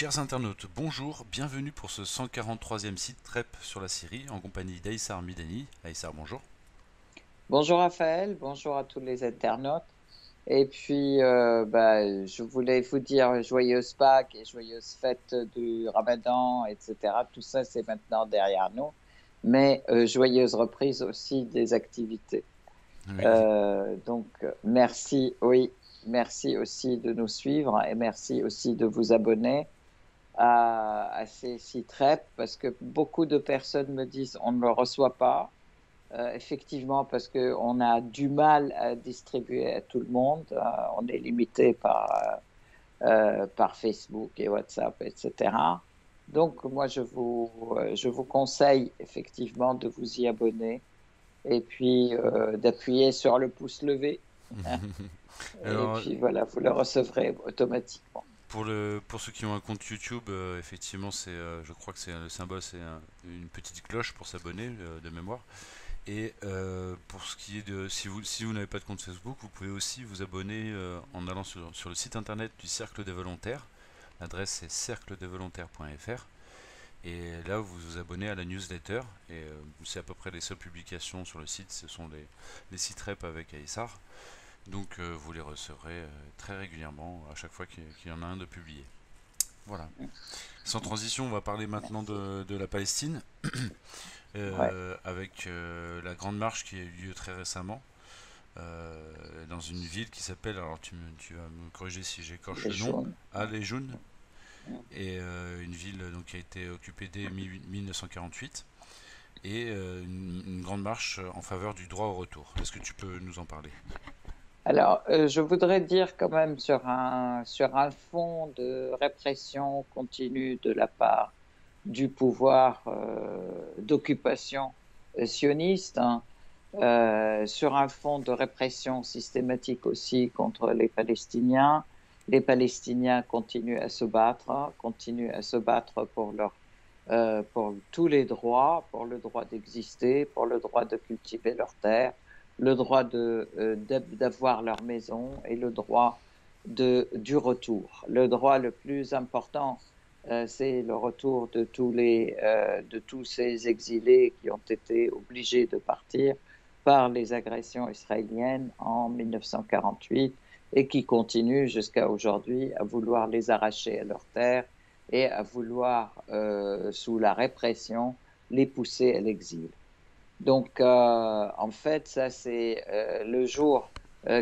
Chers internautes, bonjour, bienvenue pour ce 143e site TREP sur la Syrie en compagnie d'Aïssar Midani. Aïssar, bonjour. Bonjour Raphaël, bonjour à tous les internautes. Et puis, je voulais vous dire joyeuse Pâques et joyeuse fête du Ramadan, etc. Tout ça, c'est maintenant derrière nous. Mais joyeuse reprise aussi des activités. Oui. Merci, oui, merci aussi de nous suivre et merci aussi de vous abonner à ces sites REP parce que beaucoup de personnes me disent on ne le reçoit pas. Effectivement, parce qu'on a du mal à distribuer à tout le monde. On est limité par Facebook et WhatsApp, etc. Donc, moi, je vous conseille effectivement de vous y abonner et puis d'appuyer sur le pouce levé. Et Alors, puis voilà, vous le recevrez automatiquement. pour ceux qui ont un compte YouTube, effectivement, je crois que c'est le symbole, une petite cloche pour s'abonner de mémoire. Et pour ce qui est de, si vous n'avez pas de compte Facebook, vous pouvez aussi vous abonner en allant sur le site internet du Cercle des Volontaires. L'adresse c'est cercledesvolontaires.fr. Et là, vous vous abonnez à la newsletter. Et c'est à peu près les seules publications sur le site. Ce sont les sites rep avec Aïssar. Donc vous les recevrez très régulièrement à chaque fois qu'il y en a un de publié. Voilà. Sans transition, on va parler maintenant Merci. de la Palestine. Ouais. Avec la grande marche qui a eu lieu très récemment dans une ville qui s'appelle, alors tu vas me corriger si j'écorche Les le nom, jaunes. Al-Ejoun, Ouais. et une ville donc, qui a été occupée dès 1948, et une grande marche en faveur du droit au retour. Est-ce que tu peux nous en parler? Alors, je voudrais dire quand même sur un fond de répression continue de la part du pouvoir d'occupation sioniste, hein, sur un fond de répression systématique aussi contre les Palestiniens. Les Palestiniens continuent à se battre, hein, continuent à se battre pour tous les droits, pour le droit d'exister, pour le droit de cultiver leurs terres, le droit d'avoir leur maison et le droit du retour. Le droit le plus important, c'est le retour de tous ces exilés qui ont été obligés de partir par les agressions israéliennes en 1948 et qui continuent jusqu'à aujourd'hui à vouloir les arracher à leurs terres et à vouloir, sous la répression, les pousser à l'exil. Donc, en fait, ça, c'est le jour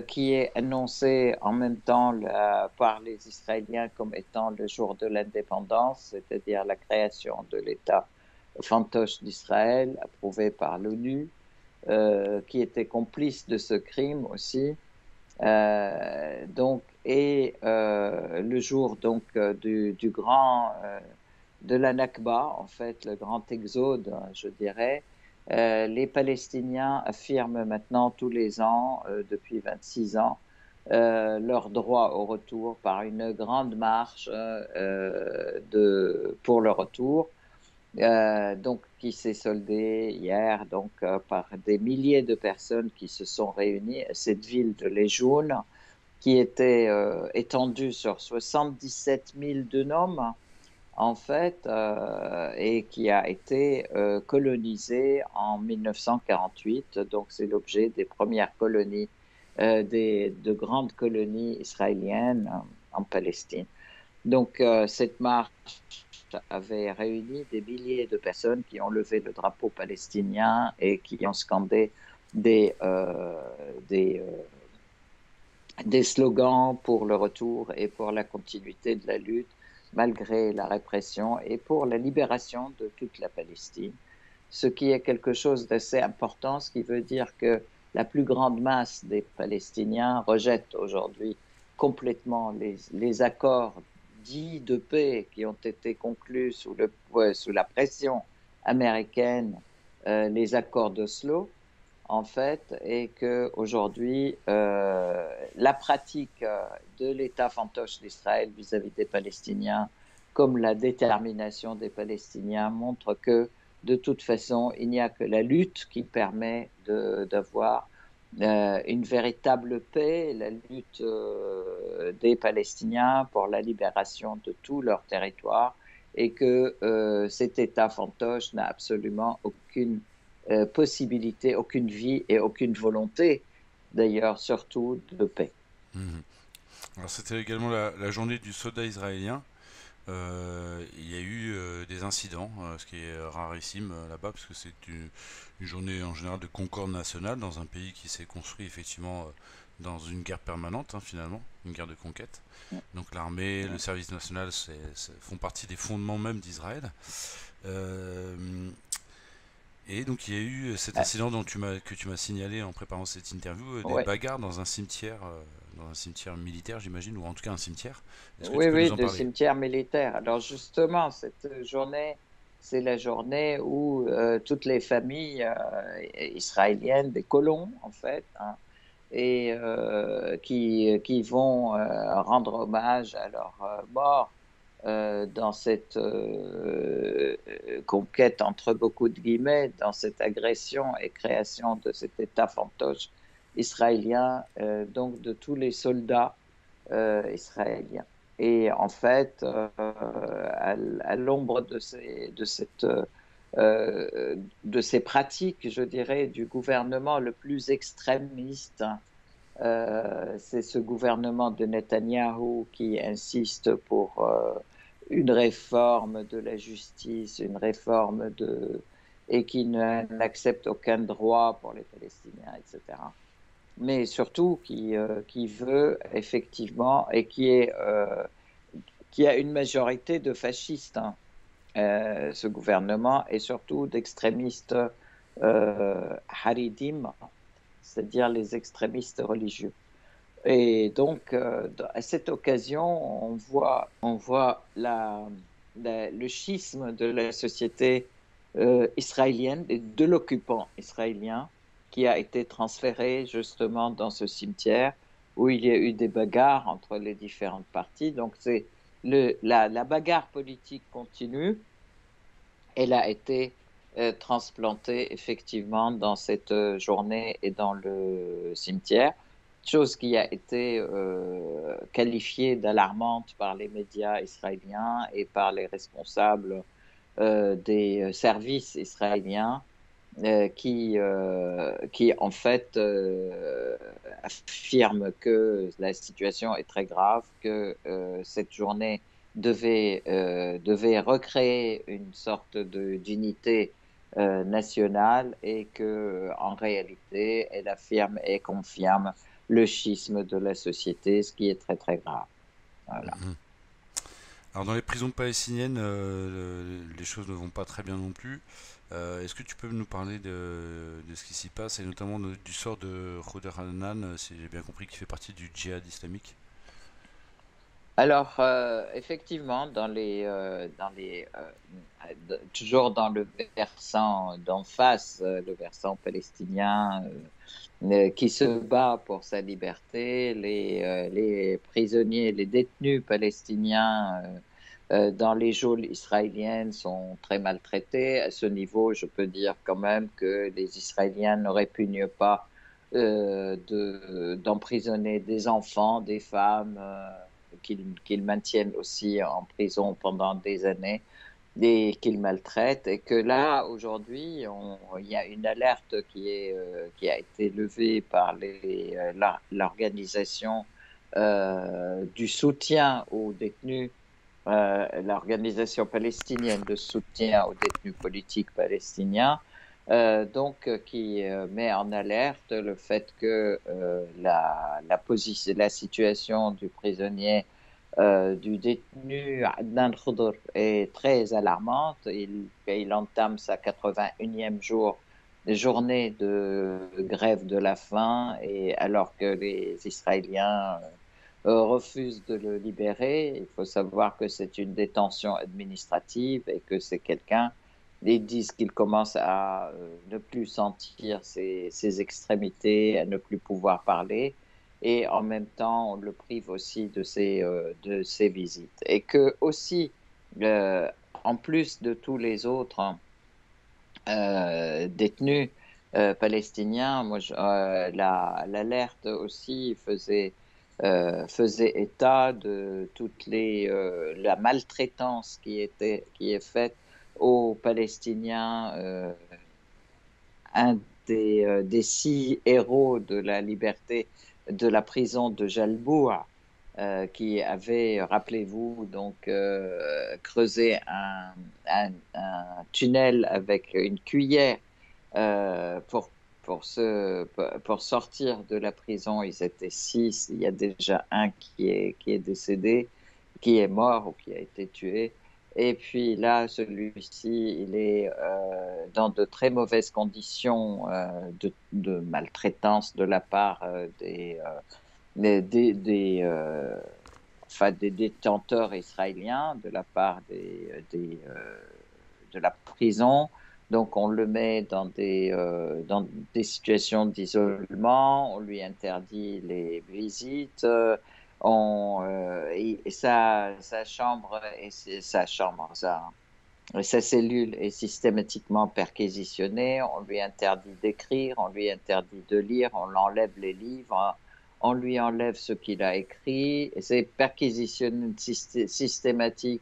qui est annoncé en même temps par les Israéliens comme étant le jour de l'indépendance, c'est-à-dire la création de l'État fantoche d'Israël, approuvé par l'ONU, qui était complice de ce crime aussi. Le jour donc de la Nakba, en fait, le grand exode, je dirais, les Palestiniens affirment maintenant tous les ans, depuis 26 ans, leur droit au retour par une grande marche pour le retour, donc qui s'est soldée hier par des milliers de personnes qui se sont réunies à cette ville de Lejoun, qui était étendue sur 77 000 dômes, en fait, et qui a été colonisée en 1948. Donc, c'est l'objet des premières colonies, de grandes colonies israéliennes en Palestine. Donc, cette marche avait réuni des milliers de personnes qui ont levé le drapeau palestinien et qui ont scandé des, euh, des, euh, des slogans pour le retour et pour la continuité de la lutte, malgré la répression, et pour la libération de toute la Palestine. Ce qui est quelque chose d'assez important, ce qui veut dire que la plus grande masse des Palestiniens rejette aujourd'hui complètement les accords dits de paix qui ont été conclus sous la pression américaine, les accords d'Oslo, en fait, et que aujourd'hui la pratique de l'État fantoche d'Israël vis-à-vis des Palestiniens, comme la détermination des Palestiniens, montre que de toute façon, il n'y a que la lutte qui permet d'avoir une véritable paix, la lutte des Palestiniens pour la libération de tout leur territoire et que cet État fantoche n'a absolument aucune possibilité, aucune vie et aucune volonté, d'ailleurs surtout de paix. Mhm. Alors c'était également la journée du soldat israélien. Il y a eu des incidents, ce qui est rarissime là-bas, parce que c'est une journée en général de concorde nationale dans un pays qui s'est construit effectivement dans une guerre permanente, hein, finalement, une guerre de conquête. Donc l'armée, le service national font partie des fondements même d'Israël. Euh, et donc il y a eu cet Euh, incident que tu m'as signalé en préparant cette interview, des ouais. bagarres dans un cimetière militaire, j'imagine, ou en tout cas un cimetière. Est-ce que Oui, tu peux nous oui, en de parler? cimetière militaire. Alors justement, cette journée, c'est la journée où toutes les familles israéliennes, des colons en fait, hein, et qui vont rendre hommage à leurs morts dans cette conquête entre beaucoup de guillemets, dans cette agression et création de cet État fantoche israélien, donc de tous les soldats israélien. Et en fait, à l'ombre de ces pratiques, je dirais, du gouvernement le plus extrémiste, c'est ce gouvernement de Netanyahou qui insiste pour une réforme de la justice, et qui n'accepte aucun droit pour les Palestiniens, etc. Mais surtout qui veut effectivement et qui a une majorité de fascistes, hein, ce gouvernement, et surtout d'extrémistes haridim, c'est-à-dire les extrémistes religieux. Et donc, à cette occasion, on voit le schisme de la société israélienne et de l'occupant israélien qui a été transféré justement dans ce cimetière où il y a eu des bagarres entre les différentes parties. Donc, la bagarre politique continue. Elle a été transplantée effectivement dans cette journée et dans le cimetière, chose qui a été qualifiée d'alarmante par les médias israéliens et par les responsables des services israéliens qui en fait affirment que la situation est très grave, que cette journée devait recréer une sorte d'unité nationale et que en réalité, elle affirme et confirme le schisme de la société, ce qui est très très grave. Voilà. Mhm. Alors dans les prisons palestiniennes, les choses ne vont pas très bien non plus. Est-ce que tu peux nous parler de ce qui s'y passe et notamment du sort de Khuder Hanan, si j'ai bien compris, qui fait partie du djihad islamique? Alors, effectivement, toujours dans le versant d'en face, le versant palestinien qui se bat pour sa liberté, les prisonniers, les détenus palestiniens dans les geôles israéliennes sont très maltraités. À ce niveau, je peux dire quand même que les Israéliens ne répugnent pas d'emprisonner des enfants, des femmes, qu'ils maintiennent aussi en prison pendant des années et qu'ils maltraitent. Et que là, aujourd'hui, il y a une alerte qui a été levée par l'organisation du soutien aux détenus, l'organisation palestinienne de soutien aux détenus politiques palestiniens, qui met en alerte le fait que la situation du prisonnier, du détenu Adnan Khoudr est très alarmante. Il entame sa 81e journée de grève de la faim, et alors que les Israéliens refuse de le libérer. Il faut savoir que c'est une détention administrative et que c'est quelqu'un, ils disent qu'il commence à ne plus sentir ses extrémités, à ne plus pouvoir parler. Et en même temps, on le prive aussi de ses visites. Et que aussi, en plus de tous les autres détenus, palestiniens. L'alerte aussi faisait état de la maltraitance qui est faite aux Palestiniens. Un des 6 héros de la liberté de la prison de Jalbourg, qui avait, rappelez-vous, donc creusé un tunnel avec une cuillère euh, pour, pour sortir de la prison. Ils étaient 6. Il y a déjà un qui est décédé, qui est mort ou qui a été tué. Et puis là, celui-ci, il est dans de très mauvaises conditions de maltraitance de la part des détenteurs israéliens, de la part de la prison. Donc, on le met dans des situations d'isolement, on lui interdit les visites, et sa chambre, sa cellule est systématiquement perquisitionnée, on lui interdit d'écrire, on lui interdit de lire, on l'enlève les livres, on lui enlève ce qu'il a écrit, et c'est perquisition systématique.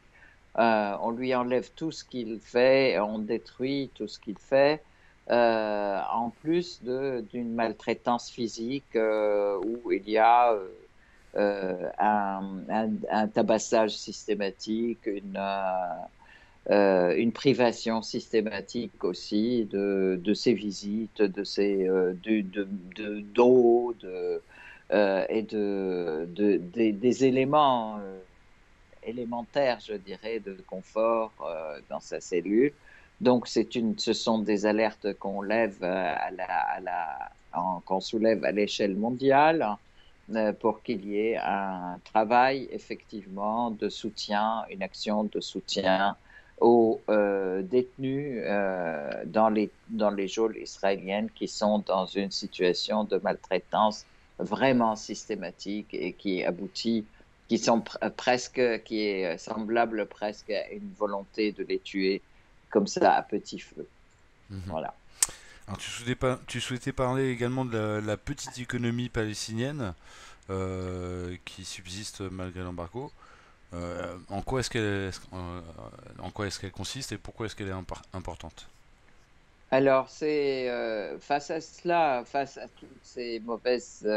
On lui enlève tout ce qu'il fait, on détruit tout ce qu'il fait, en plus d'une maltraitance physique où il y a un tabassage systématique, une privation systématique aussi de ses visites, d'eau, et des éléments élémentaires, je dirais, de confort dans sa cellule. Donc, ce sont des alertes qu'on lève qu'on soulève à l'échelle mondiale pour qu'il y ait un travail effectivement de soutien, une action de soutien aux détenus dans les geôles israéliennes qui sont dans une situation de maltraitance vraiment systématique et qui aboutit, qui est semblable presque à une volonté de les tuer comme ça à petit feu. Mhm. Voilà. Alors tu souhaitais parler également de la petite économie palestinienne qui subsiste malgré l'embargo. En quoi est-ce qu'elle consiste et pourquoi est-ce qu'elle est importante? Alors, face à cela, face à toutes ces mauvaises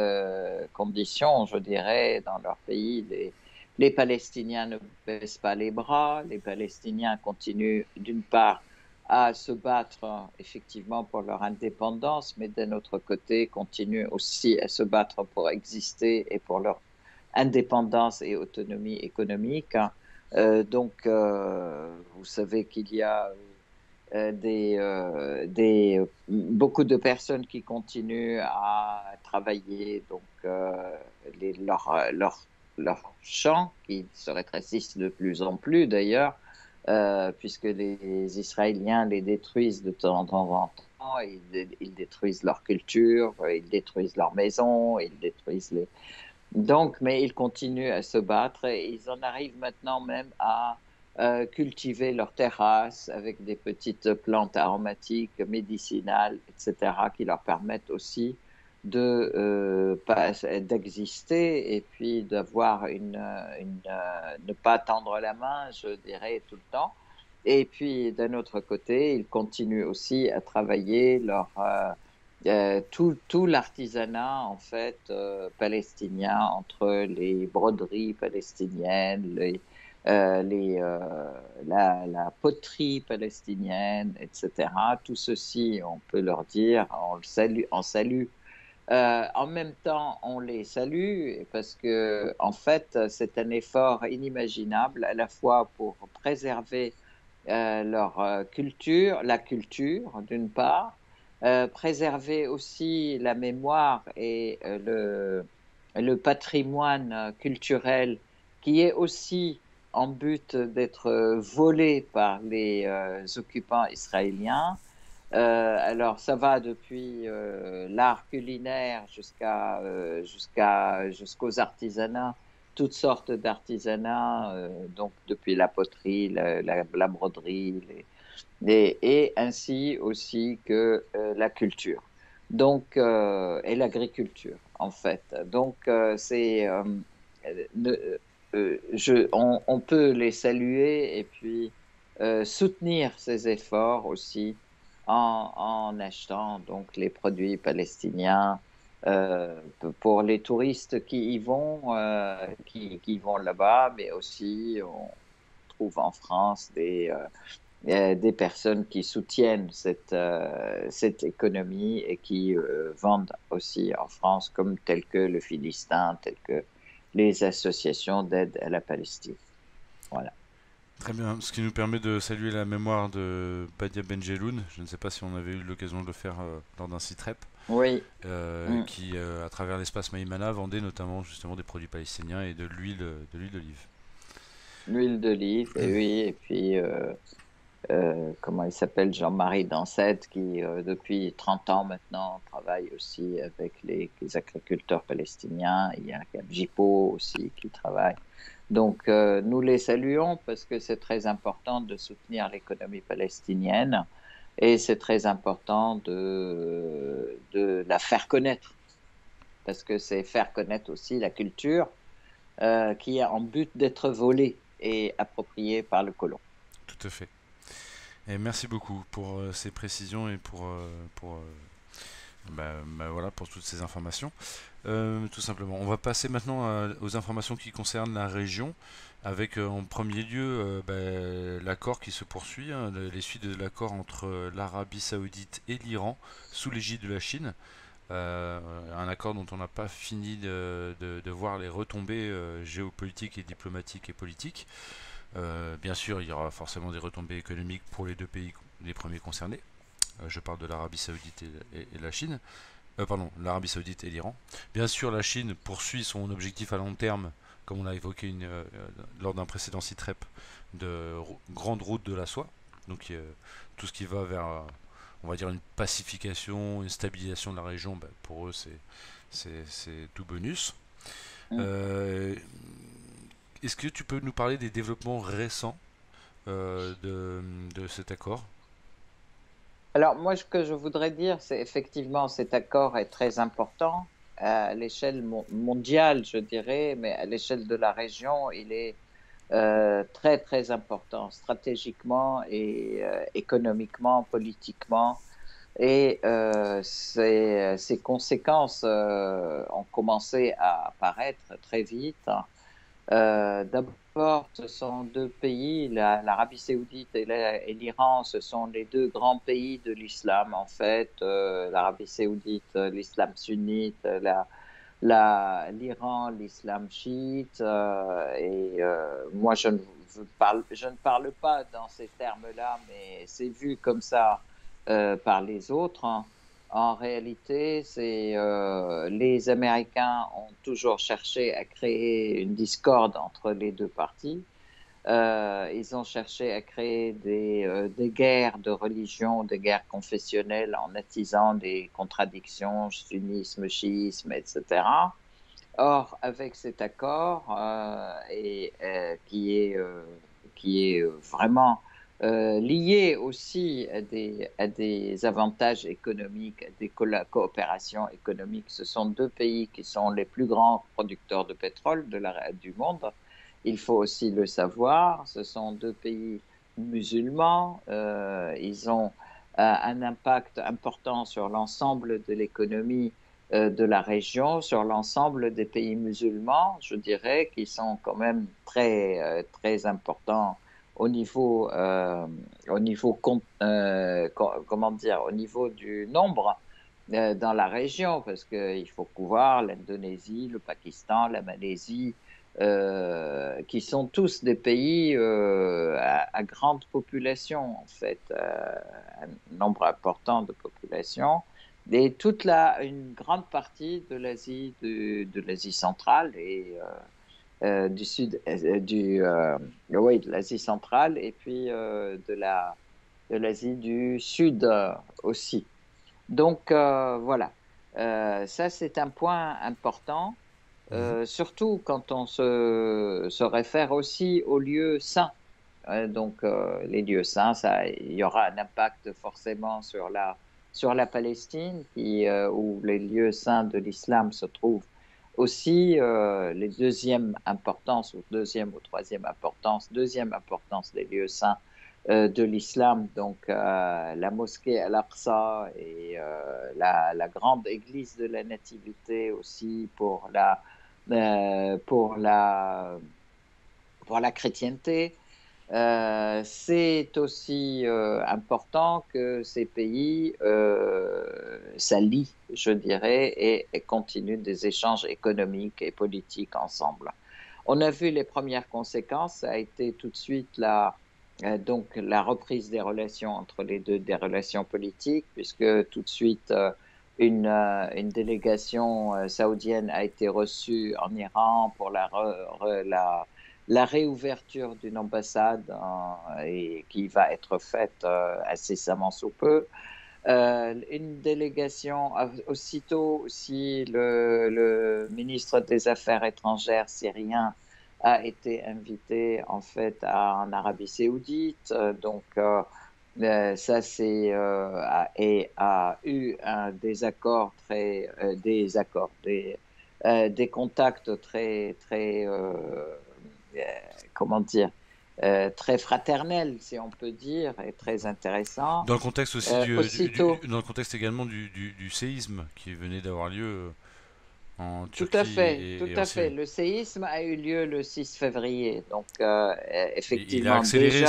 conditions, je dirais, dans leur pays, les Palestiniens ne baissent pas les bras. Les Palestiniens continuent, d'une part, à se battre effectivement pour leur indépendance, mais d'un autre côté, continuent aussi à se battre pour exister et pour leur indépendance et autonomie économique. Vous savez qu'il y a beaucoup de personnes qui continuent à travailler donc leurs champs qui se rétrécissent de plus en plus d'ailleurs, puisque les Israéliens les détruisent de temps en temps, ils détruisent leur culture, ils détruisent leurs maisons, ils détruisent les donc, mais ils continuent à se battre et ils en arrivent maintenant même à cultiver leurs terrasses avec des petites plantes aromatiques, médicinales, etc., qui leur permettent aussi d'exister et puis d'avoir ne pas tendre la main, je dirais, tout le temps. Et puis, d'un autre côté, ils continuent aussi à travailler tout l'artisanat en fait palestinien entre les broderies palestiniennes, la poterie palestinienne, etc. Tout ceci, on peut leur dire, on salue. En même temps, on les salue parce que en fait, c'est un effort inimaginable à la fois pour préserver leur culture, la culture d'une part, préserver aussi la mémoire et le patrimoine culturel qui est aussi en but d'être volé par les occupants israéliens. Alors, ça va depuis l'art culinaire jusqu'aux artisanats, toutes sortes d'artisanats, donc depuis la poterie, la broderie, et ainsi aussi que la culture. Donc, et l'agriculture, en fait. Donc, on peut les saluer et puis soutenir ces efforts aussi en achetant donc les produits palestiniens pour les touristes qui vont là-bas, mais aussi on trouve en France des personnes qui soutiennent cette économie et qui vendent aussi en France, comme tel que le Philistin, tel que les associations d'aide à la Palestine. Voilà. Très bien, ce qui nous permet de saluer la mémoire de Badia Benjeloun. Je ne sais pas si on avait eu l'occasion de le faire lors d'un site rep, Oui, mm, qui, à travers l'espace Maïmana, vendait notamment justement des produits palestiniens et de l'huile d'olive. l'huile d'olive, et oui, et puis comment il s'appelle, Jean-Marie Dansette, qui depuis 30 ans maintenant travaille aussi avec les agriculteurs palestiniens. Il y a Jipo aussi qui travaille. Donc nous les saluons parce que c'est très important de soutenir l'économie palestinienne et c'est très important de la faire connaître parce que c'est faire connaître aussi la culture qui a en but d'être volée et appropriée par le colon. Tout à fait. Et merci beaucoup pour ces précisions et voilà, pour toutes ces informations. Tout simplement. On va passer maintenant aux informations qui concernent la région, avec en premier lieu l'accord qui se poursuit, hein, les suites de l'accord entre l'Arabie Saoudite et l'Iran sous l'égide de la Chine. Un accord dont on n'a pas fini de voir les retombées géopolitiques et diplomatiques et politiques. Bien sûr, il y aura forcément des retombées économiques pour les deux pays les premiers concernés. Je parle de l'Arabie Saoudite et la Chine. Pardon, l'Arabie Saoudite et l'Iran. Bien sûr, la Chine poursuit son objectif à long terme, comme on l'a évoqué lors d'un précédent site rep, de grande route de la soie. Donc tout ce qui va vers, on va dire, une pacification, une stabilisation de la région, pour eux, c'est tout bonus. Mm. Euh, Est-ce que tu peux nous parler des développements récents de cet accord? Alors, moi, ce que je voudrais dire, c'est effectivement cet accord est très important à l'échelle mondiale, je dirais, mais à l'échelle de la région, il est très, très important stratégiquement et économiquement, politiquement. Et ses conséquences ont commencé à apparaître très vite. D'abord, ce sont deux pays, l'Arabie Saoudite et l'Iran, ce sont les deux grands pays de l'islam, en fait. L'Arabie Saoudite, l'islam sunnite, l'Iran, l'islam chiite. Moi, je ne parle pas dans ces termes-là, mais c'est vu comme ça par les autres, hein. En réalité, les Américains ont toujours cherché à créer une discorde entre les deux parties. Ils ont cherché à créer des guerres de religion, des guerres confessionnelles en attisant des contradictions, sunnisme, chiisme, etc. Or, avec cet accord, qui est vraiment lié aussi à des avantages économiques, à des coopérations économiques, ce sont deux pays qui sont les plus grands producteurs de pétrole du monde. Il faut aussi le savoir, ce sont deux pays musulmans, ils ont un impact important sur l'ensemble de l'économie de la région, sur l'ensemble des pays musulmans, je dirais, qui sont quand même très importants au niveau comment dire, au niveau du nombre dans la région, parce qu'il faut couvrir l'Indonésie, le Pakistan, la Malaisie, qui sont tous des pays à grande population, en fait, un nombre important de population. Et une grande partie de de l'Asie centrale et du sud, oui, de l'Asie centrale et puis de l'Asie du Sud aussi. Donc voilà. Ça c'est un point important, Mhm. surtout quand on se réfère aussi aux lieux saints. Donc les lieux saints, il y aura un impact forcément sur la Palestine, où les lieux saints de l'islam se trouvent aussi. Les deuxième importance, ou deuxième ou troisième importance, deuxième importance des lieux saints de l'islam, donc la mosquée Al-Aqsa et la grande église de la Nativité aussi euh, pour la, pour la chrétienté. C'est aussi important que ces pays s'allient, je dirais, et continuent des échanges économiques et politiques ensemble. On a vu les premières conséquences, ça a été tout de suite donc la reprise des relations entre les deux, des relations politiques, puisque tout de suite une délégation saoudienne a été reçue en Iran pour la réouverture d'une ambassade et qui va être faite incessamment sous peu. Une délégation, aussitôt aussi le ministre des Affaires étrangères syrien a été invité en fait en Arabie Saoudite, ça c'est et a eu des accords des contacts très comment dire très fraternels, si on peut dire, et très intéressants. Dans le contexte aussi Aussitôt, dans le contexte également du séisme qui venait d'avoir lieu en tout Turquie et en à fait. Syrie. Le séisme a eu lieu le 6 février, donc Il a effectivement accéléré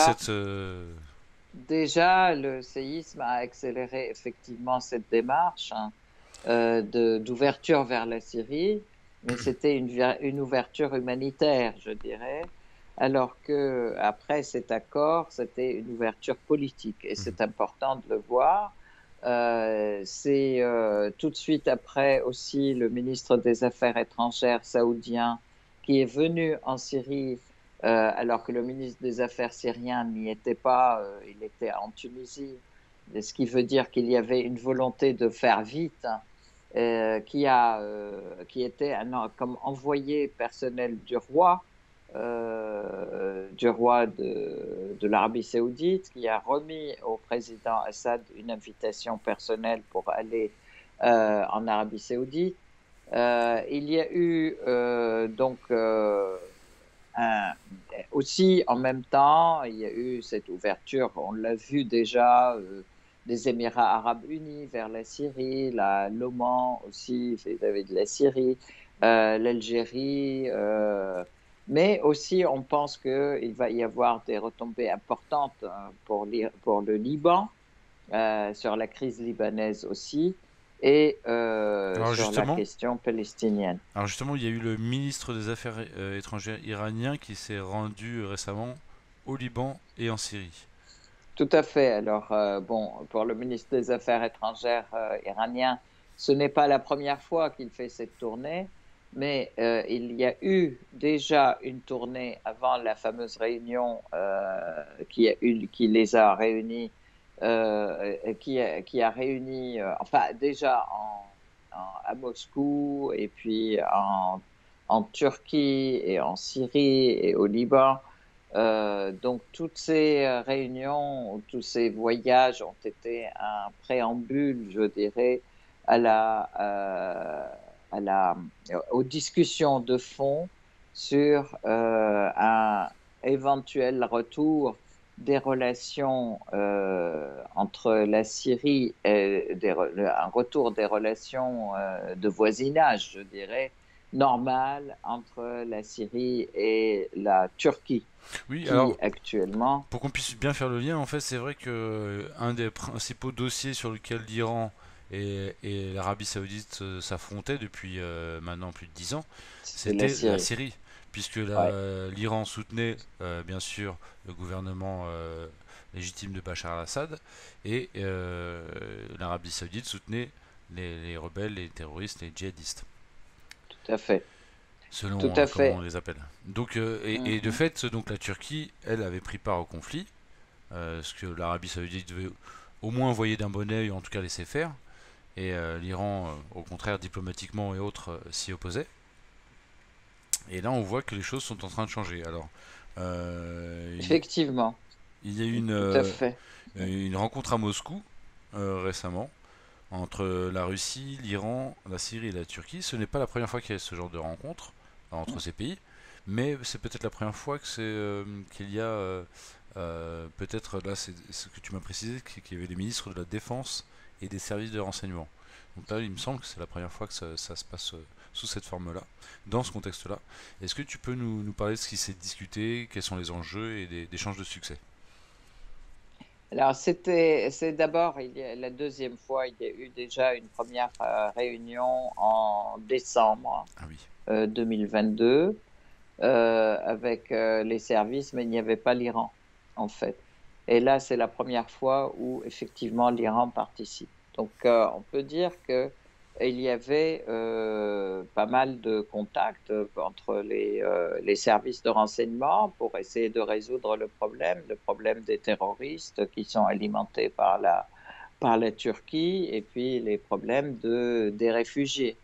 déjà le séisme a accéléré effectivement cette démarche, hein, d'ouverture vers la Syrie, mais c'était une ouverture humanitaire, je dirais, alors que après cet accord, c'était une ouverture politique, et c'est important de le voir. C'est tout de suite après aussi le ministre des Affaires étrangères saoudien qui est venu en Syrie, alors que le ministre des Affaires syrien n'y était pas, il était en Tunisie, ce qui veut dire qu'il y avait une volonté de faire vite, qui était comme envoyé personnel du roi de l'Arabie Saoudite, qui a remis au président Assad une invitation personnelle pour aller en Arabie Saoudite. Il y a eu un- aussi en même temps, il y a eu cette ouverture, on l'a vu déjà, des Émirats arabes unis vers la Syrie, l'Oman aussi vis-à-vis de la Syrie, l'Algérie, mais aussi on pense qu'il va y avoir des retombées importantes pour le Liban, sur la crise libanaise aussi, et Alors sur la justement, question palestinienne. alors justement, il y a eu le ministre des Affaires étrangères iranien qui s'est rendu récemment au Liban et en Syrie. Tout à fait. Alors, bon, pour le ministre des Affaires étrangères iranien, ce n'est pas la première fois qu'il fait cette tournée, mais il y a eu déjà une tournée avant la fameuse réunion qui les a réunis, qui a réuni, enfin déjà à Moscou et puis en Turquie et en Syrie et au Liban. Donc, toutes ces réunions, tous ces voyages ont été un préambule, je dirais, à aux discussions de fond sur un éventuel retour des relations entre la Syrie et un retour des relations de voisinage, je dirais, normales entre la Syrie et la Turquie Oui, qui alors actuellement, pour qu'on puisse bien faire le lien, en fait, c'est vrai que un des principaux dossiers sur lequel l'Iran et l'Arabie Saoudite s'affrontaient depuis maintenant plus de 10 ans, c'est la c'était la Syrie. Syrie, puisque Ouais, l'Iran soutenait bien sûr le gouvernement légitime de Bachar al-Assad et l'Arabie Saoudite soutenait les rebelles, les terroristes, les djihadistes, tout à fait. Tout selon à comment on fait. les appelle. Donc, et de Mhm. fait, donc la Turquie, elle avait pris part au conflit, ce que l'Arabie Saoudite devait au moins envoyer d'un bon oeil, ou en tout cas laisser faire, et l'Iran, au contraire, diplomatiquement et autres, s'y opposait. Et là, on voit que les choses sont en train de changer. Alors, Euh, Effectivement, il y a eu tout à fait. une rencontre à Moscou récemment entre la Russie, l'Iran, la Syrie et la Turquie. Ce n'est pas la première fois qu'il y a ce genre de rencontre entre ces pays, mais c'est peut-être la première fois qu'il y a peut-être là, c'est ce que tu m'as précisé, qu'il y avait les ministres de la Défense et des services de renseignement. Donc là, il me semble que c'est la première fois que ça se passe sous cette forme-là, dans ce contexte-là. Est-ce que tu peux nous parler de ce qui s'est discuté, quels sont les enjeux et des chances de succès? Alors, c'est d'abord, la deuxième fois, il y a eu déjà une première réunion en décembre Ah oui. 2022 avec les services, mais il n'y avait pas l'Iran, en fait. Et là, c'est la première fois où effectivement l'Iran participe. Donc, on peut dire que il y avait pas mal de contacts entre les services de renseignement pour essayer de résoudre le problème des terroristes qui sont alimentés par la Turquie et puis les problèmes des réfugiés.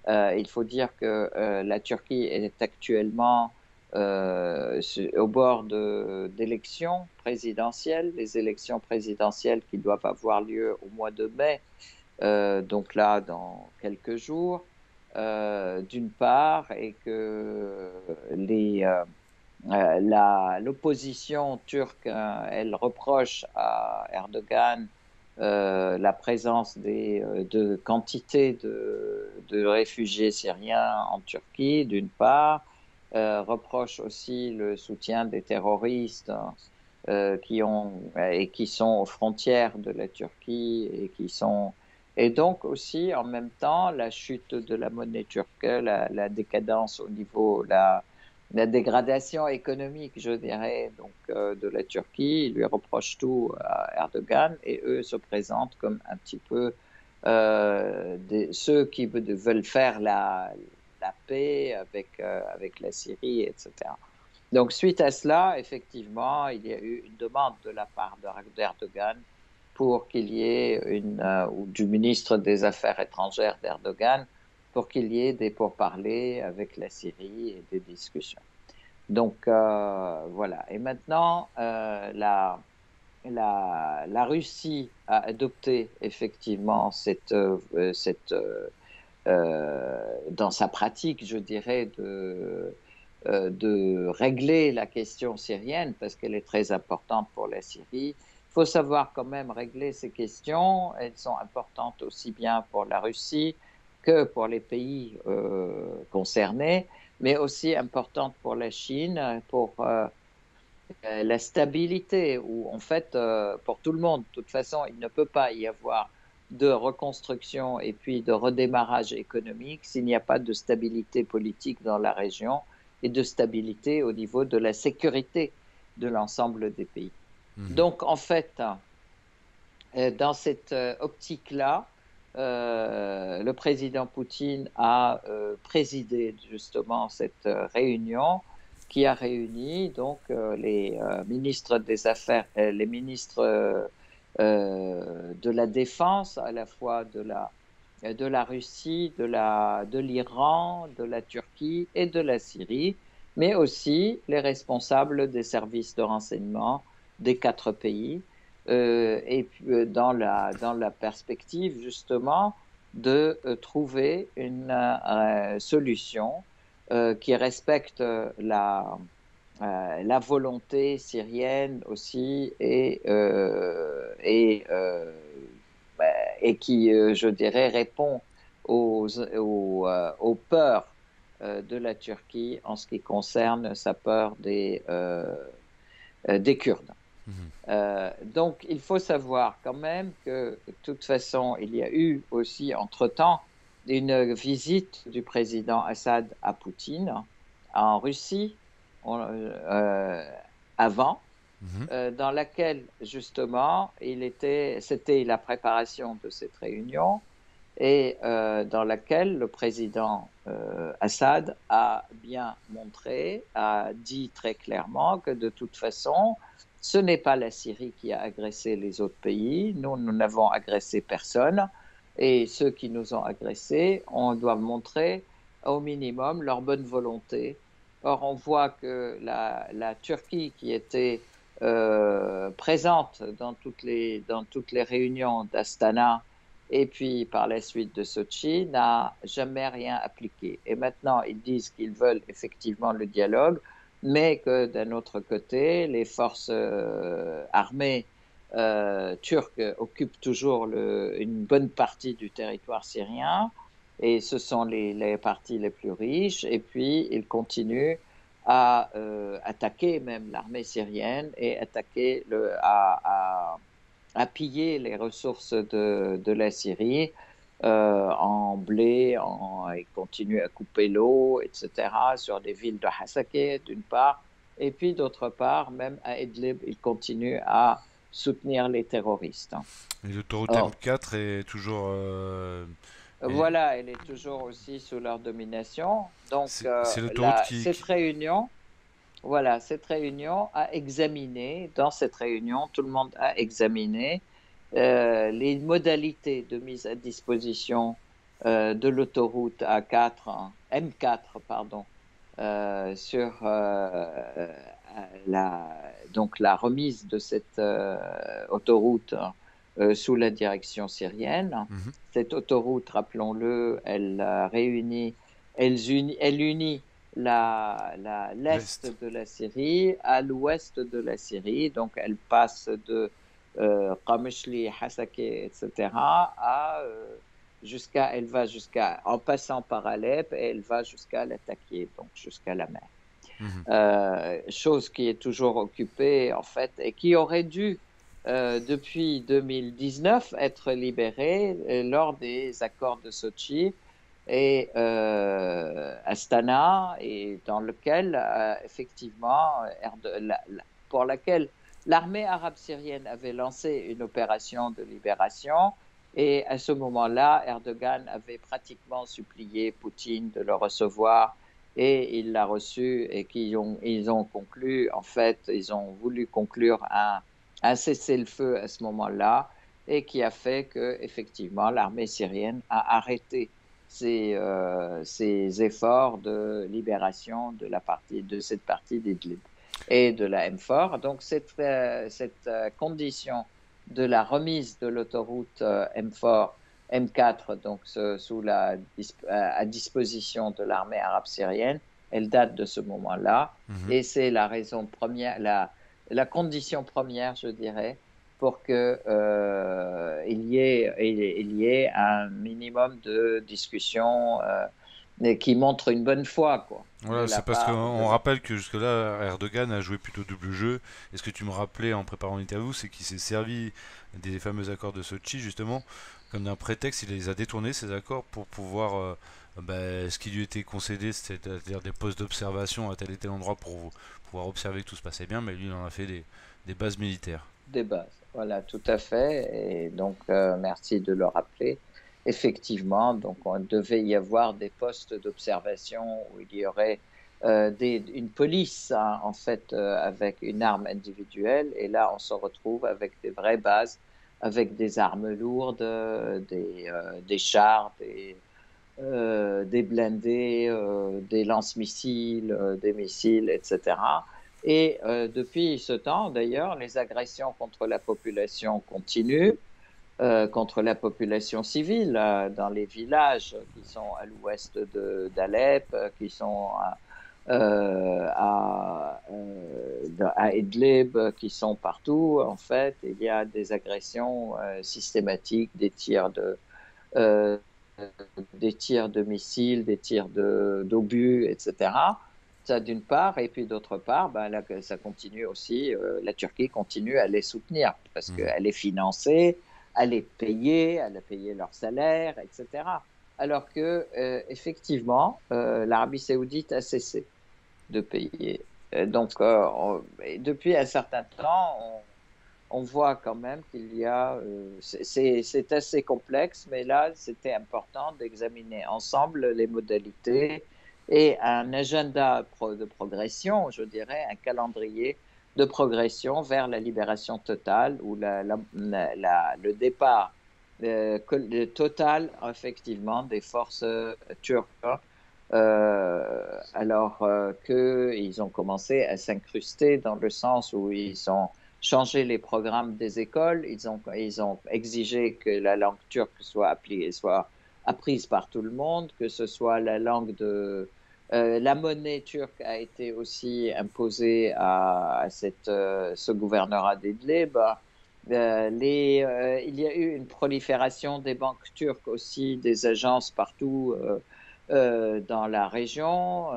Il faut dire que la Turquie est actuellement au bord d'élections présidentielles, les élections présidentielles qui doivent avoir lieu au mois de mai, donc là, dans quelques jours, d'une part, et que l'opposition turque, elle reproche à Erdogan la présence de quantités de réfugiés syriens en Turquie, d'une part, reproche aussi le soutien des terroristes qui sont aux frontières de la Turquie et donc aussi en même temps la chute de la monnaie turque, la décadence au niveau la dégradation économique, je dirais, donc de la Turquie. Ils lui reprochent tout à Erdogan et eux se présentent comme un petit peu ceux qui veulent faire la paix avec la Syrie, etc. Donc, suite à cela, effectivement, il y a eu une demande de la part d'Erdogan pour qu'il y ait ou du ministre des Affaires étrangères d'Erdogan, pour qu'il y ait des pourparlers avec la Syrie et des discussions. Donc, voilà. Et maintenant, la Russie a adopté effectivement dans sa pratique, je dirais, de régler la question syrienne parce qu'elle est très importante pour la Syrie. Il faut savoir quand même régler ces questions. Elles sont importantes aussi bien pour la Russie que pour les pays concernés, mais aussi importantes pour la Chine, pour la stabilité, où en fait, pour tout le monde, de toute façon, il ne peut pas y avoir de reconstruction et puis de redémarrage économique s'il n'y a pas de stabilité politique dans la région et de stabilité au niveau de la sécurité de l'ensemble des pays. Mhm. Donc, en fait, dans cette optique-là, le président Poutine a présidé justement cette réunion qui a réuni donc les ministres des Affaires, les ministres de la Défense, à la fois de la Russie, de l'Iran, de la Turquie et de la Syrie, mais aussi les responsables des services de renseignement des quatre pays et dans la perspective justement de trouver une solution qui respecte la volonté syrienne aussi bah, et qui, je dirais, répond aux peurs de la Turquie en ce qui concerne sa peur des Kurdes. Mhm. Donc, il faut savoir quand même que, de toute façon, il y a eu aussi, entre-temps, une visite du président Assad à Poutine en Russie avant, Mhm. dans laquelle, justement, c'était la préparation de cette réunion et dans laquelle le président Assad a bien montré, a dit très clairement que de toute façon, ce n'est pas la Syrie qui a agressé les autres pays, nous n'avons agressé personne, et ceux qui nous ont agressés, on doit montrer au minimum leur bonne volonté Or, on voit que la Turquie, qui était présente dans toutes les réunions d'Astana et puis par la suite de Sochi, n'a jamais rien appliqué. Et maintenant, ils disent qu'ils veulent effectivement le dialogue, mais que d'un autre côté, les forces armées turques occupent toujours une bonne partie du territoire syrien, et ce sont les parties les plus riches, et puis ils continuent à attaquer même l'armée syrienne et à piller les ressources de la Syrie en blé, ils continuent à couper l'eau, etc., sur les villes de Hasakeh, d'une part, et puis d'autre part, même à Idlib, ils continuent à soutenir les terroristes. Et l'autoroute Or, M4 est toujours. Et voilà, elle est toujours aussi sous leur domination. Donc, c'est l'autoroute cette réunion, voilà, cette réunion a examiné, dans cette réunion, tout le monde a examiné les modalités de mise à disposition de l'autoroute A4, hein, M4, pardon, sur donc la remise de cette autoroute sous la direction syrienne. Mhm. Cette autoroute, rappelons-le, elle unit l'est L'Est. de la Syrie à l'ouest de la Syrie. Donc, elle passe de Qamishli, Hasakeh, etc., elle va en passant par Alep, et elle va jusqu'à Latakia, donc jusqu'à la mer. Mhm. Chose qui est toujours occupée, en fait, et qui aurait dû, depuis 2019, être libérée lors des accords de Sochi et Astana, et dans lequel, effectivement, pour laquelle l'armée arabe syrienne avait lancé une opération de libération. Et à ce moment-là, Erdogan avait pratiquement supplié Poutine de le recevoir, et il l'a reçu, et ils ont conclu, en fait, ils ont voulu conclure un cessez-le-feu à ce moment-là, et qui a fait que, effectivement, l'armée syrienne a arrêté ses efforts de libération de cette partie d'Idlib et de la M4. Donc, cette condition de la remise de l'autoroute M4, M4, donc à disposition de l'armée arabe syrienne, elle date de ce moment-là. Mhm. Et c'est la raison première, la condition première, je dirais, pour que il y ait un minimum de discussion qui montre une bonne foi, quoi, de Voilà, la c'est parce part de qu'on rappelle que jusque-là, Erdogan a joué plutôt double jeu. Et ce que tu me rappelais en préparant l'interview, c'est qu'il s'est servi des fameux accords de Sochi, justement, comme d'un prétexte. Il les a détournés, ces accords, pour pouvoir. Ce qui lui était concédé, c'est-à-dire des postes d'observation à tel et tel endroit pour pouvoir observer que tout se passait bien, mais lui, il en a fait des bases militaires. des bases. Voilà, tout à fait. Et donc, merci de le rappeler. Effectivement, donc on devait y avoir des postes d'observation où il y aurait une police, hein, en fait, avec une arme individuelle. Et là, on se retrouve avec des vraies bases, avec des armes lourdes, des chars, des blindés, des lance-missiles, des missiles, etc. Et depuis ce temps, d'ailleurs, les agressions contre la population continuent, contre la population civile, dans les villages qui sont à l'ouest d'Alep, qui sont à Idlib, qui sont partout. En fait, il y a des agressions systématiques, euh, des tirs de missiles, des tirs d'obus, etc. Ça d'une part, et puis d'autre part, ben, là, ça continue aussi, la Turquie continue à les soutenir parce Mhm. qu'elle est financée, elle a payé leur salaire, etc. Alors que, effectivement, l'Arabie saoudite a cessé de payer. Donc, depuis un certain temps, on voit quand même qu'il y a, c'est assez complexe, mais là, c'était important d'examiner ensemble les modalités et un agenda de progression, je dirais, un calendrier de progression vers la libération totale, ou le départ total, effectivement, des forces turques alors qu'ils ont commencé à s'incruster dans le sens où ils ont changé les programmes des écoles, ils ont exigé que la langue turque soit apprise par tout le monde, que ce soit la langue de... la monnaie turque a été aussi imposée ce gouvernorat d'Idlib. Il y a eu une prolifération des banques turques aussi, des agences partout dans la région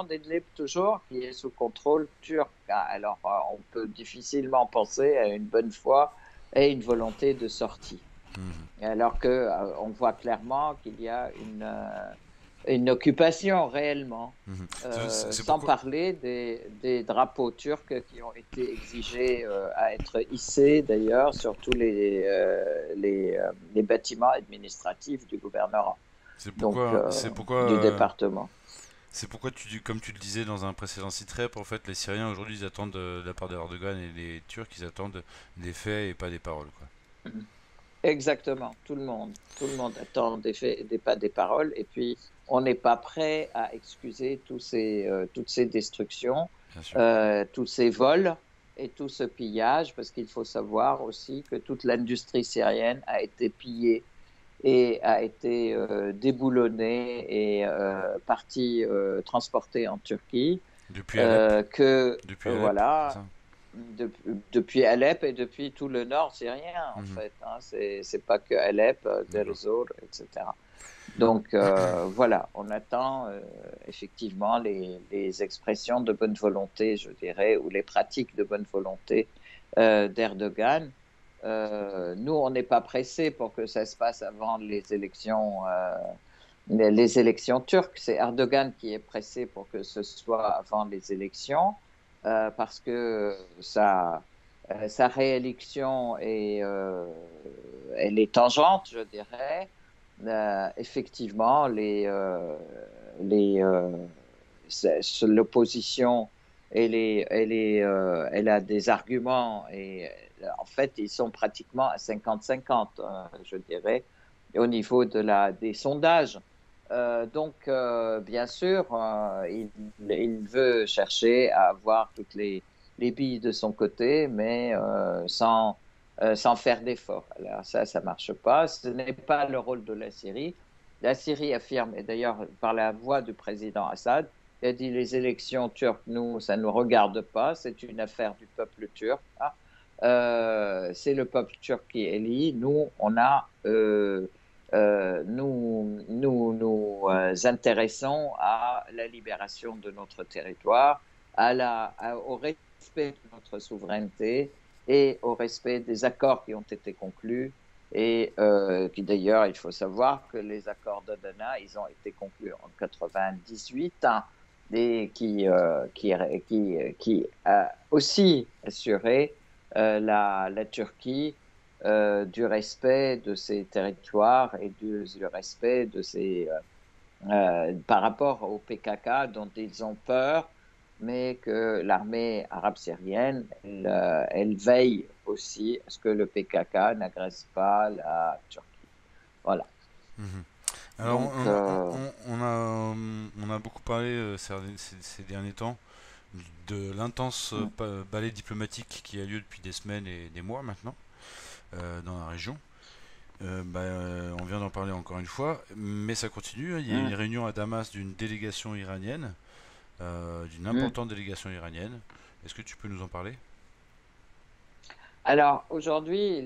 d'Idlib toujours, qui est sous contrôle turc. Alors, on peut difficilement penser à une bonne foi et une volonté de sortie. Mhm. Alors que on voit clairement qu'il y a une occupation réellement, Mhm. C'est sans pourquoi. parler des drapeaux turcs qui ont été exigés à être hissés d'ailleurs sur tous les bâtiments administratifs du gouvernement, C'est donc pourquoi. C'est pourquoi. du département. C'est pourquoi, comme tu le disais dans un précédent site rep, en fait, les Syriens aujourd'hui, ils attendent de la part d'Erdogan et les Turcs, ils attendent des faits et pas des paroles, quoi. Exactement, tout le monde attend des faits, pas des paroles, et puis on n'est pas prêt à excuser toutes ces destructions, Bien sûr. tous ces vols et tout ce pillage, parce qu'il faut savoir aussi que toute l'industrie syrienne a été pillée et a été déboulonnée et partie transportée en Turquie, Depuis Alep. Depuis Alep, c'est voilà, ça. depuis Alep et depuis tout le nord syrien, en Mhm. fait. Hein. C'est pas que Alep, Deir D'accord. ez-Zor, etc. Donc, voilà, on attend effectivement les expressions de bonne volonté, je dirais, ou les pratiques de bonne volonté d'Erdogan. Nous, on n'est pas pressé pour que ça se passe avant les élections turques. C'est Erdogan qui est pressé pour que ce soit avant les élections, parce que sa réélection elle est tangente, je dirais. Effectivement, l'opposition, elle a des arguments et en fait, ils sont pratiquement à 50-50, je dirais, au niveau des sondages. Bien sûr, il veut chercher à avoir toutes les billes de son côté, mais sans faire d'efforts. Alors ça marche pas. Ce n'est pas le rôle de la Syrie. La Syrie affirme, et d'ailleurs par la voix du président Assad, il a dit les élections turques, nous, ça ne nous regarde pas, c'est une affaire du peuple turc. Hein. C'est le peuple turc qui élit. Nous, nous intéressons à la libération de notre territoire, au respect de notre souveraineté et au respect des accords qui ont été conclus. Et qui d'ailleurs, il faut savoir que les accords d'Adana, ils ont été conclus en 98 hein, et qui a aussi assuré la Turquie du respect de ses territoires et du respect par rapport au PKK dont ils ont peur, mais que l'armée arabe syrienne, elle veille aussi à ce que le PKK n'agresse pas la Turquie. Voilà. Mhm. Alors, Donc, on a beaucoup parlé ces derniers temps de l'intense balai diplomatique qui a lieu depuis des semaines et des mois maintenant dans la région. On vient d'en parler encore une fois, mais ça continue. Il y a une réunion à Damas d'une délégation iranienne, d'une importante délégation iranienne. Est-ce que tu peux nous en parler? Alors, aujourd'hui,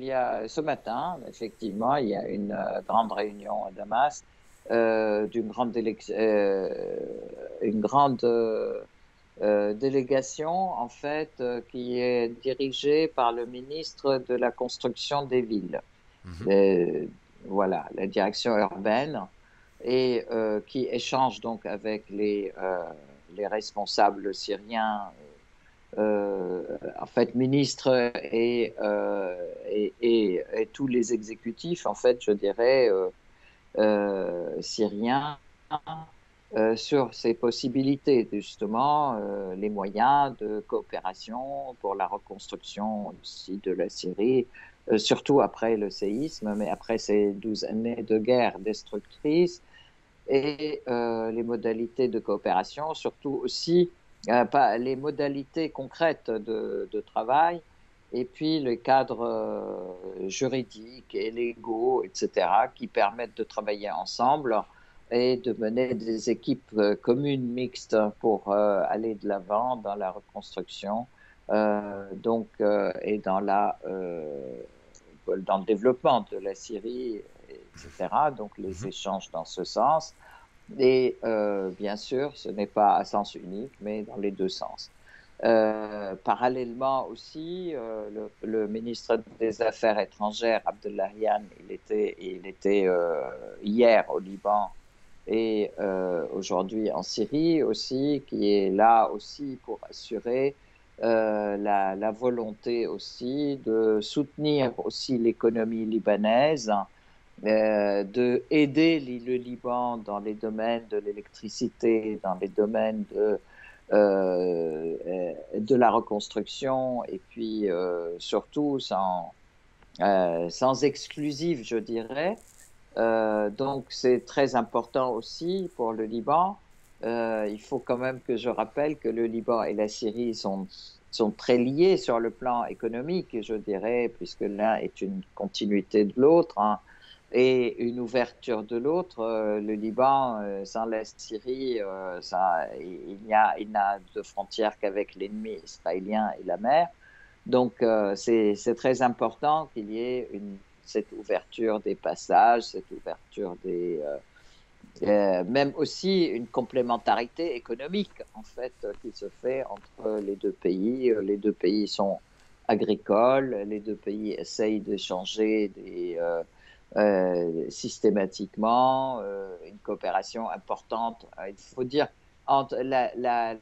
ce matin, effectivement, il y a une grande réunion à Damas une grande délégation, en fait, qui est dirigée par le ministre de la Construction des villes. Mhm. Euh, voilà, la direction urbaine, et qui échange donc avec les responsables syriens en fait, ministres et tous les exécutifs, en fait, je dirais, syriens, sur ces possibilités, justement, les moyens de coopération pour la reconstruction aussi de la Syrie, surtout après le séisme, mais après ces 12 années de guerre destructrice. et les modalités de coopération, surtout aussi pas, les modalités concrètes de travail, et puis les cadres juridiques et légaux, etc., qui permettent de travailler ensemble et de mener des équipes communes mixtes pour aller de l'avant dans la reconstruction et dans le développement de la Syrie, etc. Donc les Mhm. échanges dans ce sens. Et bien sûr, ce n'est pas à sens unique, mais dans les deux sens. Parallèlement aussi, le ministre des Affaires étrangères, Abdollahian, il était hier au Liban et aujourd'hui en Syrie aussi, qui est là aussi pour assurer la volonté aussi de soutenir aussi l'économie libanaise, de aider le Liban dans les domaines de l'électricité, dans les domaines de la reconstruction, et puis surtout sans exclusif, je dirais. Donc c'est très important aussi pour le Liban. Il faut quand même que je rappelle que le Liban et la Syrie sont très liés sur le plan économique, je dirais, puisque l'un est une continuité de l'autre, hein, et une ouverture de l'autre. Le Liban, sans la Syrie, il n'a de frontière qu'avec l'ennemi israélien et la mer. Donc, c'est très important qu'il y ait cette ouverture des passages, cette ouverture même aussi une complémentarité économique, en fait, qui se fait entre les deux pays. Les deux pays sont agricoles, les deux pays essayent d'échanger systématiquement, une coopération importante. Il faut dire, entre la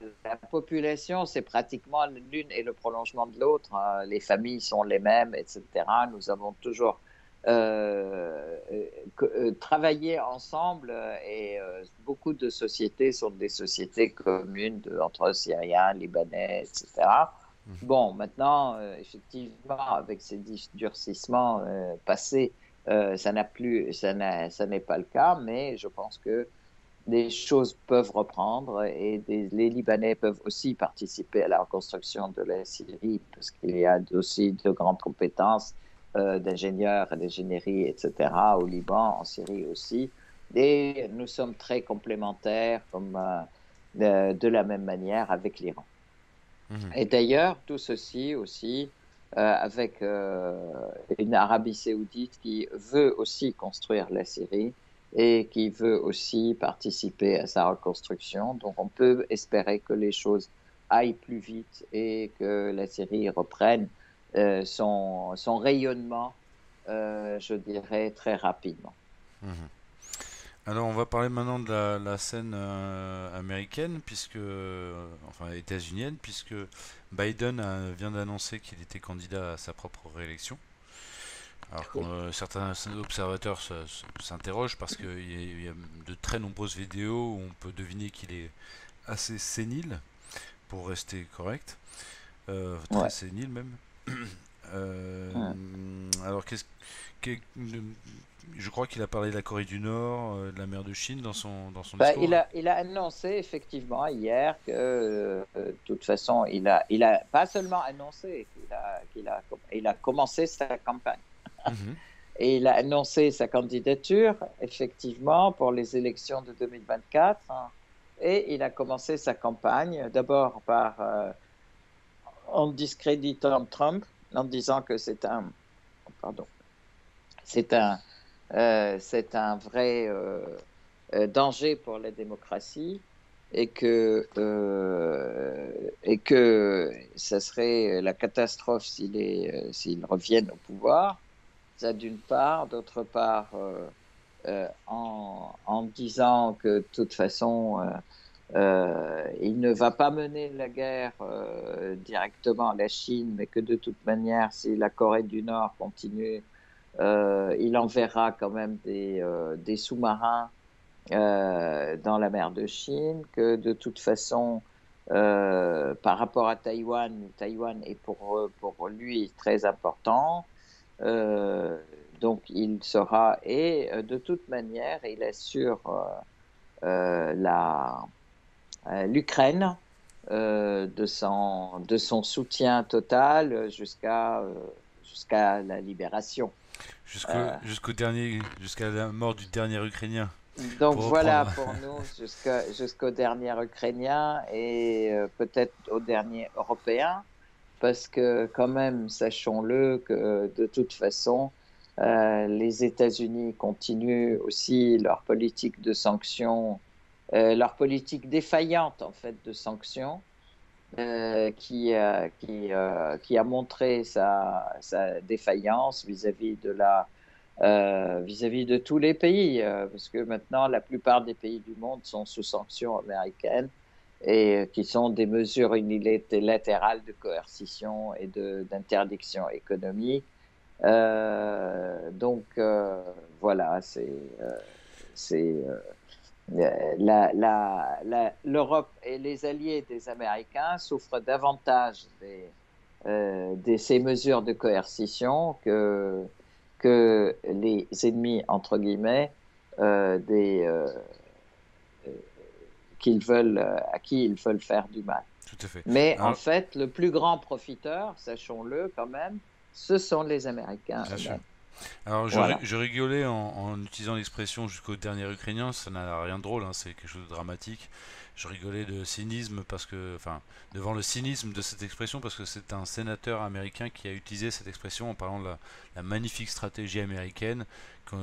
population, c'est pratiquement l'une et le prolongement de l'autre, hein. Les familles sont les mêmes, etc. Nous avons toujours travailler ensemble et beaucoup de sociétés sont des sociétés communes entre Syriens, Libanais, etc. Bon, maintenant, effectivement, avec ces durcissements passés, ça n'est pas le cas, mais je pense que des choses peuvent reprendre et les Libanais peuvent aussi participer à la reconstruction de la Syrie parce qu'il y a aussi de grandes compétences d'ingénieurs, d'ingénierie, etc. au Liban, en Syrie aussi. Et nous sommes très complémentaires de la même manière avec l'Iran. Mhm. Et d'ailleurs, tout ceci aussi avec une Arabie saoudite qui veut aussi construire la Syrie et qui veut aussi participer à sa reconstruction. Donc on peut espérer que les choses aillent plus vite et que la Syrie reprenne son rayonnement, je dirais, très rapidement. Mhm. Alors on va parler maintenant de la scène américaine, enfin états-unienne, puisque Biden vient d'annoncer qu'il était candidat à sa propre réélection. Alors que Oui. certains observateurs s'interrogent parce qu'il y a de très nombreuses vidéos où on peut deviner qu'il est assez sénile, pour rester correct, très Ouais. sénile même. Ouais. Alors qu'est- je crois qu'il a parlé de la Corée du Nord, de la mer de Chine dans son Ben, discours. il a annoncé effectivement hier que, de toute façon, il a pas seulement annoncé il a commencé sa campagne. Mhm. Et il a annoncé sa candidature, effectivement, pour les élections de 2024, hein. Et il a commencé sa campagne, d'abord en discréditant Trump, en disant que pardon, c'est un, c'est un vrai danger pour la démocratie et que ça serait la catastrophe s'il revienne au pouvoir. Ça d'une part. D'autre part, en disant que de toute façon, il ne va pas mener la guerre directement à la Chine, mais que de toute manière, si la Corée du Nord continue, il enverra quand même des sous-marins dans la mer de Chine, que de toute façon, par rapport à Taïwan, Taïwan est pour lui très important. Donc il sera, et de toute manière, il assure l'Ukraine de son soutien total jusqu'à la libération. Euh, Jusqu'à la mort du dernier Ukrainien, donc pour reprendre. voilà pour nous jusqu'au dernier Ukrainien et peut-être au dernier Européen, parce que quand même, sachons-le, que de toute façon, les États-Unis continuent aussi leur politique de sanctions, leur politique défaillante en fait de sanctions, qui a montré sa défaillance vis-à-vis de tous les pays, parce que maintenant la plupart des pays du monde sont sous sanctions américaines et qui sont des mesures unilatérales de coercition et d'interdiction économique. Donc voilà, c'est l'Europe et les alliés des Américains souffrent davantage de ces mesures de coercition que les ennemis, entre guillemets, des, à qui ils veulent faire du mal. Tout à fait. Mais en Alors, fait, le plus grand profiteur, sachons-le quand même, ce sont les Américains bien sûr. eux-mêmes. Alors, Voilà. je rigolais en utilisant l'expression jusqu'au dernier Ukrainien, ça n'a rien de drôle, hein, c'est quelque chose de dramatique. Je rigolais de cynisme parce que, enfin, devant le cynisme de cette expression, parce que c'est un sénateur américain qui a utilisé cette expression en parlant de la magnifique stratégie américaine, que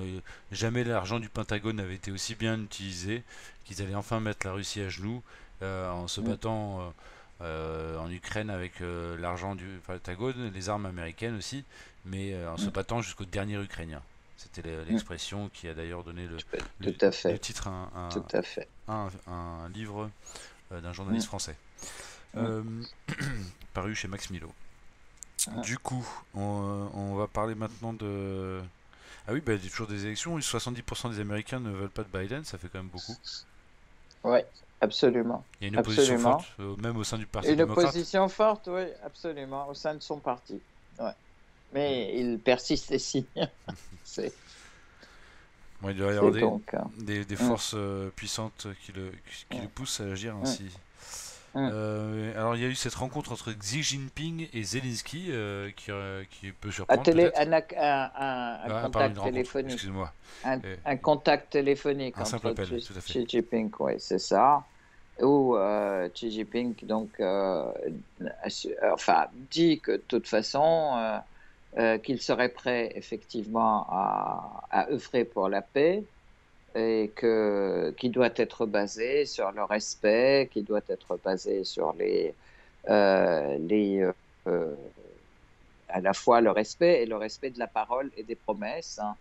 jamais l'argent du Pentagone n'avait été aussi bien utilisé, qu'ils allaient enfin mettre la Russie à genoux en se Mm, battant en Ukraine avec l'argent du Pentagone, les armes américaines aussi, mais en se mm, battant jusqu'au dernier Ukrainien. C'était mm. l'expression qui a d'ailleurs donné le, Tout à le fait. titre à Tout à fait. un livre d'un journaliste Mm, français, mm, euh, paru chez Max Milo. mm. Du coup, on va parler maintenant de... Ah oui, bah, il y a toujours des élections, 70% des Américains ne veulent pas de Biden, ça fait quand même beaucoup. Oui, absolument. Il y a une opposition forte, Absolument. même au sein du Parti Une démocrate. opposition forte, oui, absolument, au sein de son parti. Ouais. Mais il persiste et signe. C'est, Bon, il doit y avoir c'est donc. des Mm, forces puissantes qui le mm, poussent à agir mm, ainsi. mm. Alors il y a eu cette rencontre entre Xi Jinping et Zelensky qui peut surprendre peut-être. Un Pardon, une contact rencontre, téléphonique. excuse-moi. Euh, Un contact téléphonique un simple entre appel, tout à fait. Xi Jinping, oui, c'est ça. Où Xi Jinping donc, enfin, dit que de toute façon, qu'il serait prêt effectivement à œuvrer pour la paix et qui doit être basé sur le respect, qui doit être basé sur euh, à la fois le respect et le respect de la parole et des promesses, hein,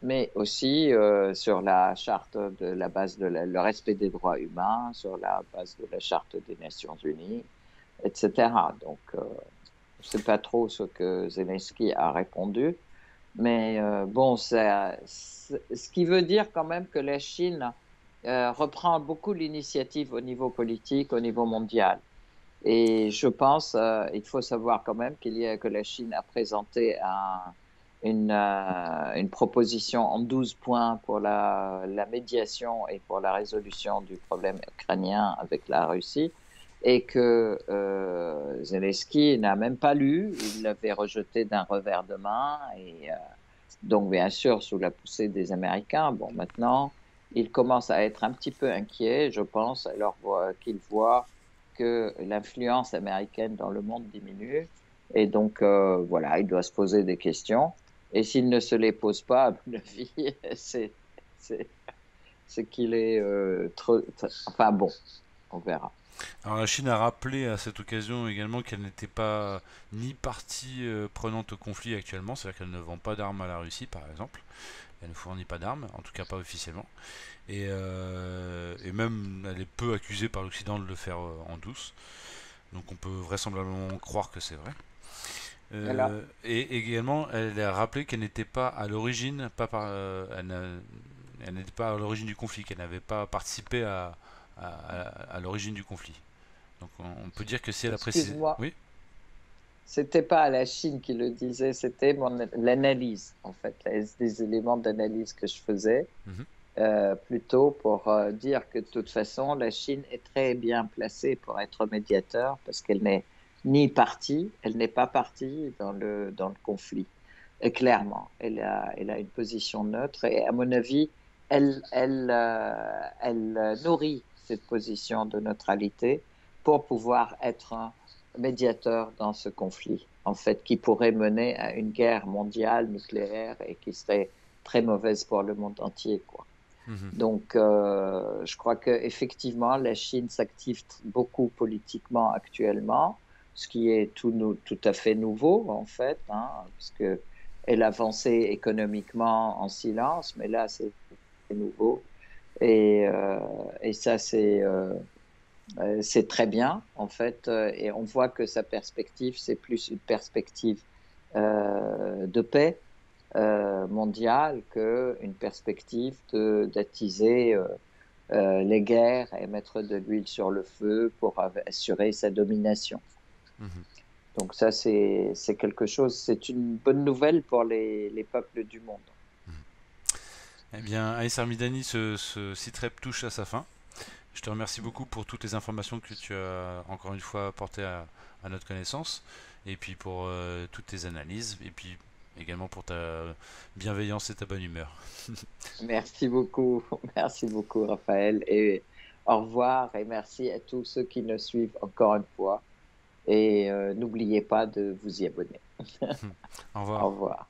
mais aussi sur la charte de la base le respect des droits humains, sur la base de la charte des Nations Unies, etc. Donc, je ne sais pas trop ce que Zelensky a répondu, mais bon, ce qui veut dire quand même que la Chine reprend beaucoup l'initiative au niveau politique, au niveau mondial. Et je pense, il faut savoir quand même que la Chine a présenté une proposition en 12 points pour la médiation et pour la résolution du problème ukrainien avec la Russie, et que Zelensky n'a même pas lu, il l'avait rejeté d'un revers de main, et donc bien sûr sous la poussée des Américains. Bon, maintenant, il commence à être un petit peu inquiet, je pense, alors qu'il voit que l'influence américaine dans le monde diminue. Et donc, voilà, il doit se poser des questions. Et s'il ne se les pose pas, à mon avis, c'est, c'est qu'il est enfin bon, on verra. Alors la Chine a rappelé à cette occasion également qu'elle n'était pas ni partie prenante au conflit actuellement, c'est-à-dire qu'elle ne vend pas d'armes à la Russie par exemple. Elle ne fournit pas d'armes, en tout cas pas officiellement. Et même elle est peu accusée par l'Occident de le faire en douce. Donc on peut vraisemblablement croire que c'est vrai. Voilà. Et également, elle a rappelé qu'elle n'était pas à l'origine, elle n'était pas à l'origine du conflit, qu'elle n'avait pas participé à l'origine du conflit. Donc on peut dire que si elle a précisé, Excuse-moi, oui, c'était pas la Chine qui le disait, c'était l'analyse, en fait, des éléments d'analyse que je faisais. mhm, plutôt pour dire que de toute façon, la Chine est très bien placée pour être médiateur parce qu'elle n'est ni partie, elle n'est pas partie dans le conflit. Et clairement, elle a une position neutre et à mon avis, elle nourrit cette position de neutralité pour pouvoir être un médiateur dans ce conflit, en fait, qui pourrait mener à une guerre mondiale nucléaire et qui serait très mauvaise pour le monde entier, quoi. Mhm. Donc, je crois qu'effectivement, la Chine s'active beaucoup politiquement actuellement, ce qui est tout à fait nouveau, en fait, hein, parce que elle avançait économiquement en silence, mais là, c'est nouveau. Et ça, c'est très bien, en fait. Et on voit que sa perspective, c'est plus une perspective de paix mondiale qu'une perspective d'attiser les guerres et mettre de l'huile sur le feu pour assurer sa domination. Mhm. Donc ça, c'est quelque chose, c'est une bonne nouvelle pour les peuples du monde. Eh bien, Aïs Armidani, ce site-rep touche à sa fin. Je te remercie beaucoup pour toutes les informations que tu as encore une fois apportées à notre connaissance, et puis pour toutes tes analyses, et puis également pour ta bienveillance et ta bonne humeur. Merci beaucoup, Raphaël, et au revoir et merci à tous ceux qui nous suivent encore une fois. Et n'oubliez pas de vous y abonner. Au Au revoir. revoir.